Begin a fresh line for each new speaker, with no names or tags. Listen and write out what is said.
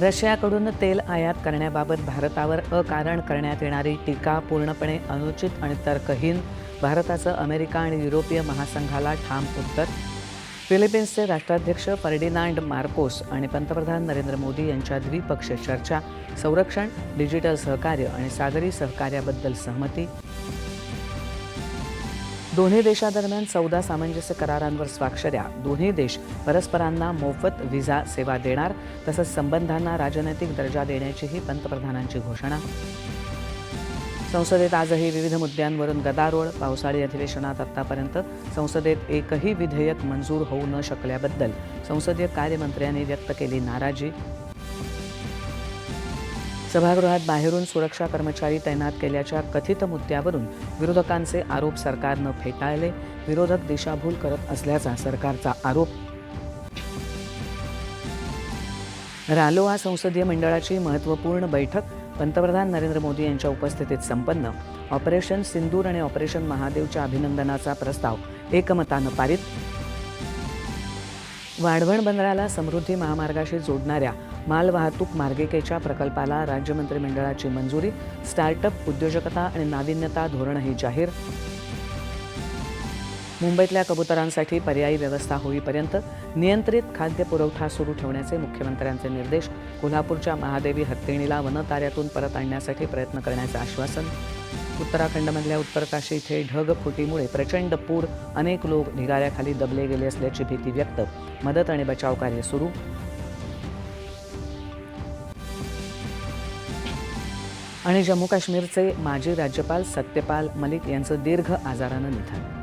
रशियाकडून तेल आयात करण्याबाबत भारतावर अकारण करण्यात येणारी टीका पूर्णपणे अनुचित आणि तर्कहीन. भारताचं अमेरिका आणि युरोपीय महासंघाला ठाम उत्तर. फिलिपिन्सचे राष्ट्राध्यक्ष फर्डिनांड मार्कोस आणि पंतप्रधान नरेंद्र मोदी यांच्या द्विपक्षीय चर्चा. संरक्षण, डिजिटल सहकार्य आणि सागरी सहकार्याबद्दल सहमती. दोन्ही देशादरम्यान 14 सामंजस्य करारांवर स्वाक्षऱ्या. दोन्ही देश परस्परांना मोफत व्हिसा सेवा देणार. तसंच संबंधांना राजनैतिक दर्जा देण्याचीही पंतप्रधानांची घोषणा. संसदेत आजही विविध मुद्द्यांवरून गदारोळ. पावसाळी अधिवेशनात आतापर्यंत संसदेत एकही विधेयक मंजूर होऊ न शकल्याबद्दल संसदीय कार्यमंत्र्यांनी व्यक्त केली नाराजी. सभागृहात बाहेरून सुरक्षा कर्मचारी तैनात केल्याच्या कथित मुद्द्यावरून विरोधकांचे आरोप सरकारनं फेटाळले. विरोधक दिशाभूल करत असल्याचा सरकारचा आरोप. रालोआ संसदीय मंडळाची महत्त्वपूर्ण बैठक पंतप्रधान नरेंद्र मोदी यांच्या उपस्थितीत संपन्न. ऑपरेशन सिंदूर आणि ऑपरेशन महादेवच्या अभिनंदनाचा प्रस्ताव एकमतानं पारित. वाढवण बंदराला समृद्धी महामार्गाशी जोडणाऱ्या मालवाहतूक मार्गिकेच्या प्रकल्पाला राज्य मंत्रिमंडळाची मंजुरी. स्टार्टअप, उद्योजकता आणि नाविन्यता धोरणही जाहीर. मुंबईतल्या कबुतरांसाठी पर्यायी व्यवस्था होईपर्यंत नियंत्रित खाद्य पुरवठा सुरू ठेवण्याचे मुख्यमंत्र्यांचे निर्देश. कोल्हापूरच्या महादेवी हत्तीणीला वनताऱ्यातून परत आणण्यासाठी प्रयत्न करण्याचं आश्वासन. उत्तराखंडमधल्या उत्तरकाशी इथे ढगफुटीमुळे प्रचंड पूर. अनेक लोक ढिगाऱ्याखाली दबले गेले असल्याची भीती व्यक्त. मदत आणि बचाव कार्य सुरू. आणि जम्मू काश्मीरचे माजी राज्यपाल सत्यपाल मलिक यांचं दीर्घ आजारानं निधन.